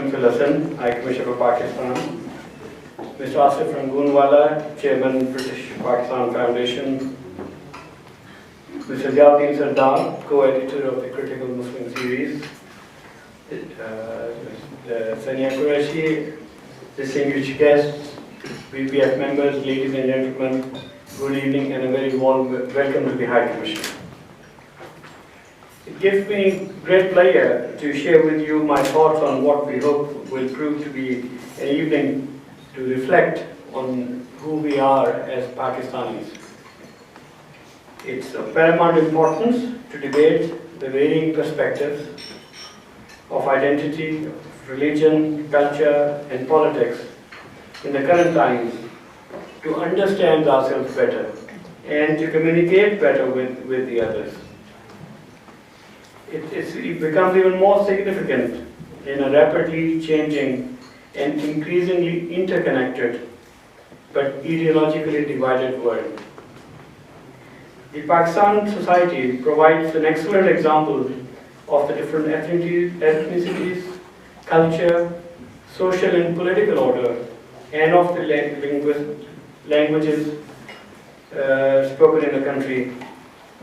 Muslim Philosan, High Commissioner for Pakistan. Mr. Asif Rangoonwala, Chairman, British Pakistan Foundation. Mr. Ziauddin Sardar, co-editor of the Critical Muslim series. Sania Qureshi, distinguished guests, BPF members, ladies and gentlemen, good evening and a very warm welcome to the High Commission. It gives me great pleasure to share with you my thoughts on what we hope will prove to be an evening to reflect on who we are as Pakistanis. It's of paramount importance to debate the varying perspectives of identity, religion, culture, and politics in the current times to understand ourselves better and to communicate better with the others. It becomes even more significant in a rapidly changing and increasingly interconnected but ideologically divided world. The Pakistan society provides an excellent example of the different ethnicities, culture, social and political order, and of the languages spoken in the country,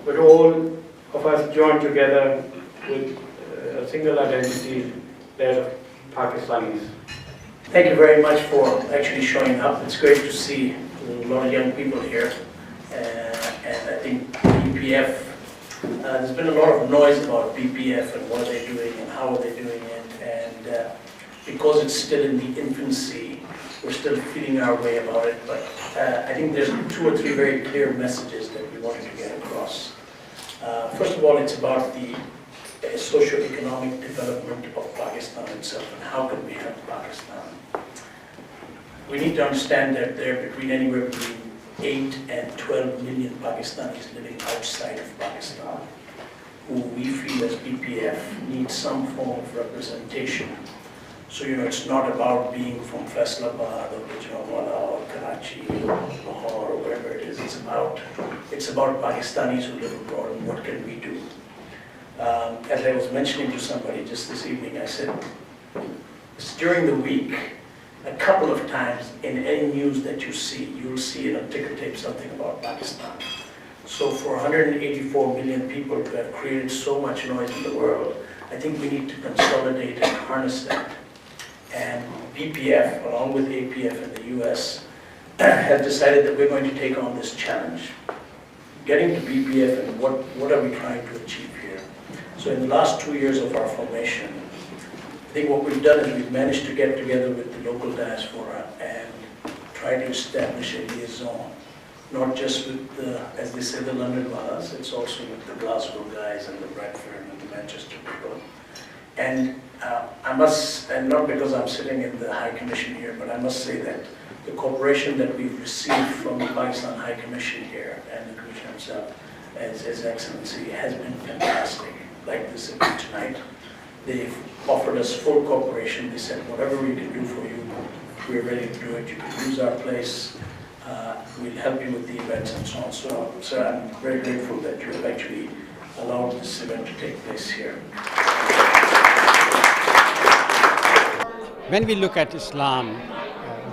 but all of us joined together with a single identity, that of Pakistanis. Thank you very much for actually showing up. It's great to see a lot of young people here. And I think BPF, there's been a lot of noise about BPF and what they're doing and how they're doing it. And because it's still in the infancy, we're still feeling our way about it. But I think there's 2 or 3 very clear messages that we wanted to get across. First of all, it's about the socio-economic development of Pakistan itself and how can we help Pakistan. We need to understand that there are anywhere between 8 and 12 million Pakistanis living outside of Pakistan, who we feel as BPF need some form of representation. So, it's not about being from Faisalabad or Gujranwala or Karachi or Lahore or wherever it is. It's about Pakistanis who live abroad and what can we do. As I was mentioning to somebody just this evening, I said, during the week, a couple of times in any news that you see, you'll see in a ticker tape something about Pakistan. So for 184 million people who have created so much noise in the world, I think we need to consolidate and harness that. And BPF, along with APF in the US, has decided that we're going to take on this challenge. Getting to BPF and what are we trying to achieve here? So in the last 2 years of our formation, I think what we've done is we've managed to get together with the local diaspora and try to establish a liaison, not just with the, as they say, the London Walas, it's also with the Glasgow guys and the Bradford and the Manchester people. And and not because I'm sitting in the High Commission here, but I must say that the cooperation that we've received from the Pakistan High Commission here and the Commissioner himself, as His Excellency, has been fantastic. Like this event tonight, they've offered us full cooperation. They said, whatever we can do for you, we're ready to do it. You can use our place. We'll help you with the events and so on. So I'm very grateful that you have actually allowed this event to take place here. When we look at Islam,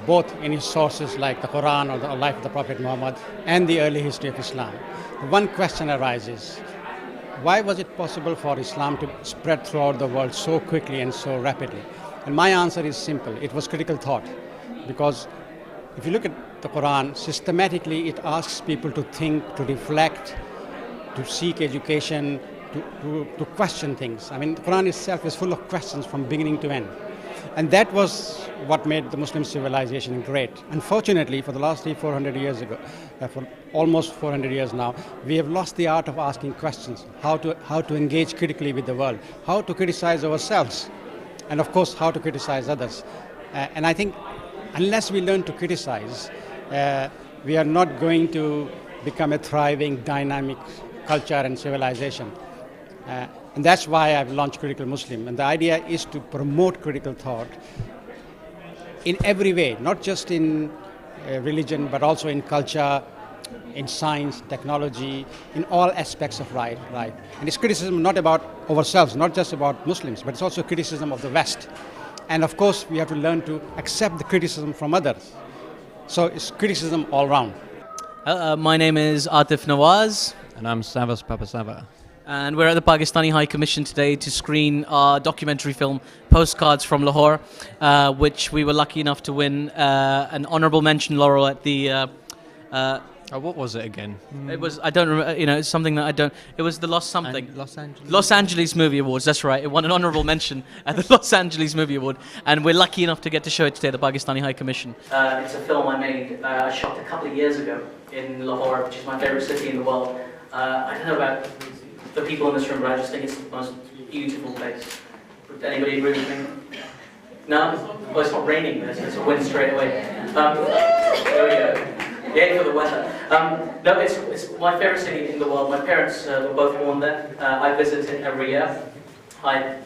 both in its sources like the Quran or the life of the Prophet Muhammad and the early history of Islam, one question arises. Why was it possible for Islam to spread throughout the world so quickly and so rapidly? And my answer is simple. It was critical thought. Because if you look at the Quran, systematically it asks people to think, to reflect, to seek education, to question things. I mean, the Quran itself is full of questions from beginning to end. And that was what made the Muslim civilization great. Unfortunately, for the last 400 years ago, for almost 400 years now, we have lost the art of asking questions, how to engage critically with the world, how to criticize ourselves, and of course, how to criticize others. And I think unless we learn to criticize, we are not going to become a thriving, dynamic culture and civilization. And that's why I've launched Critical Muslim. And the idea is to promote critical thought in every way, not just in religion, but also in culture, in science, technology, in all aspects of life. And it's criticism not about ourselves, not just about Muslims, but it's also criticism of the West. And of course, we have to learn to accept the criticism from others. So it's criticism all round. My name is Atif Nawaz, And I'm Savas Papasava. and we're at the Pakistani High Commission today to screen our documentary film Postcards from Lahore, which we were lucky enough to win an honourable mention laurel at the. What was it again? It was, I don't remember, it's something that I don't. It was the Los something. Los Angeles. Los Angeles Movie Awards, that's right. It won an honourable mention at the Los Angeles Movie Award, and we're lucky enough to get to show it today at the Pakistani High Commission. It's a film I made, I shot a couple of years ago in Lahore, which is my favourite city in the world. I don't know about the people in this room, but I just think it's the most beautiful place. Would anybody agree with me? No? Well, it's not raining there, so it's a wind straight away. There we go. Yay for the weather. No, it's my favourite city in the world. My parents were both born there. I visit it every year. I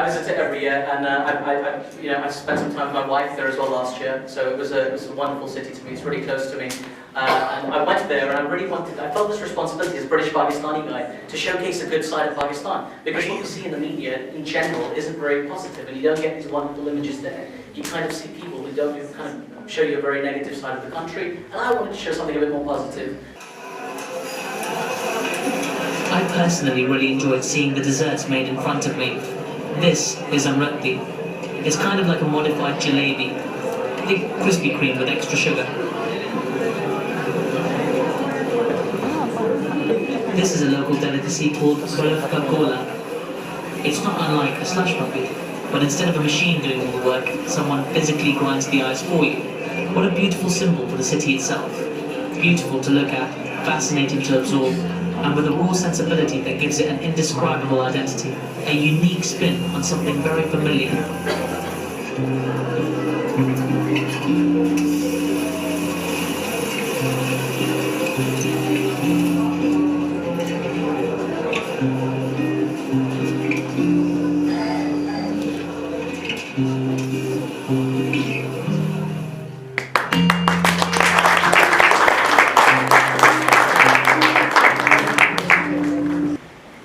visit it every year, and I spent some time with my wife there as well last year. So it was a wonderful city to me. It's really close to me. And I went there, and I felt this responsibility as a British Pakistani guy to showcase a good side of Pakistan. Because what you see in the media in general isn't very positive, and you don't get these wonderful images there. You kind of see people who kind of show you a very negative side of the country, and I wanted to show something a bit more positive. I personally really enjoyed seeing the desserts made in front of me. This is amrati. It's kind of like a modified jalebi. Thick Krispy Kreme with extra sugar. This is a local delicacy called Cola. It's not unlike a slush puppy, but instead of a machine doing all the work, someone physically grinds the ice for you. What a beautiful symbol for the city itself. Beautiful to look at, fascinating to absorb, and with a raw sensibility that gives it an indescribable identity, a unique spin on something very familiar.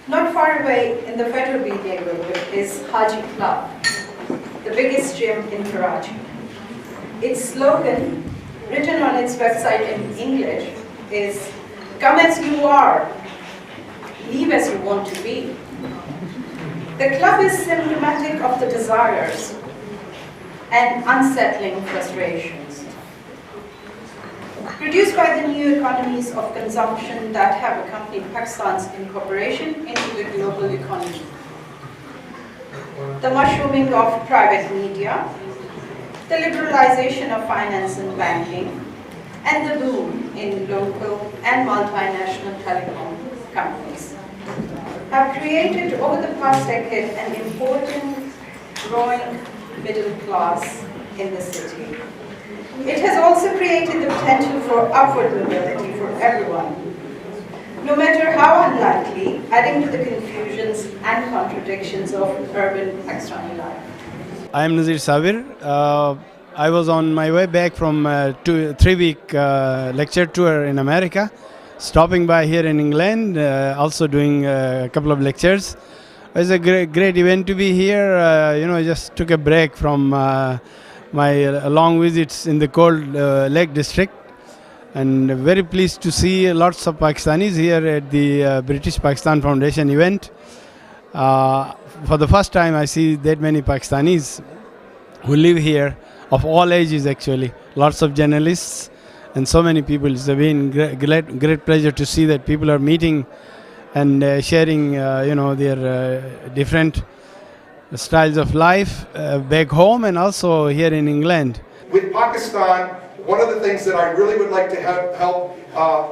Not far away in the Federal Beat neighborhood is Haji Club, the biggest gym in Karachi. Its slogan, written on its website in English, is "Come as you are, leave as you want to be." The club is symptomatic of the desires and unsettling frustrations produced by the new economies of consumption that have accompanied Pakistan's incorporation into the global economy. The mushrooming of private media, the liberalization of finance and banking, and the boom in local and multinational telecom companies have created over the past decade an important growing middle class in the city. It has also created the potential for upward mobility for everyone, no matter how unlikely, adding to the confusions and contradictions of urban Pakistani life. I am Nazir Sabir. I was on my way back from a 3-week lecture tour in America, stopping by here in England, also doing a couple of lectures. It was a great event to be here. I just took a break from my long visits in the cold Lake District, and very pleased to see lots of Pakistanis here at the British Pakistan Foundation event. For the first time I see that many Pakistanis who live here, of all ages actually, lots of journalists and so many people. It's been great pleasure to see that people are meeting and sharing their different styles of life back home and also here in England. With Pakistan, one of the things that I really would like to help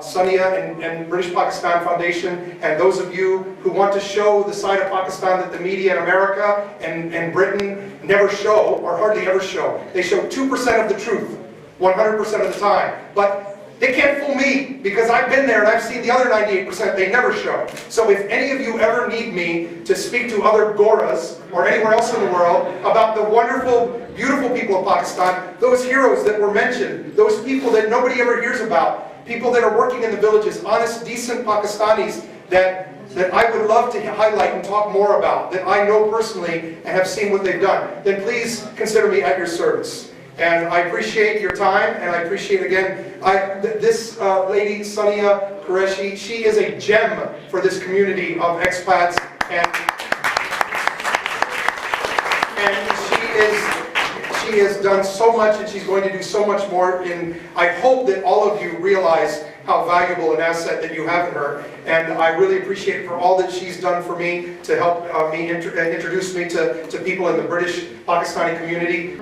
Sonia and British Pakistan Foundation and those of you who want to show the side of Pakistan that the media in America and Britain never show or hardly ever show. They show 2% of the truth 100% of the time. But they can't fool me because I've been there and I've seen the other 98% they never show. So if any of you ever need me to speak to other Goras or anywhere else in the world about the wonderful, beautiful people of Pakistan, those heroes that were mentioned, those people that nobody ever hears about, people that are working in the villages, honest, decent Pakistanis that I would love to highlight and talk more about, that I know personally and have seen what they've done, then please consider me at your service. And I appreciate your time, and I appreciate again, this lady, Sania Qureshi, she is a gem for this community of expats, and she has done so much, and she's going to do so much more. And I hope that all of you realize how valuable an asset that you have in her. And I really appreciate it for all that she's done for me to help me introduce me to people in the British Pakistani community.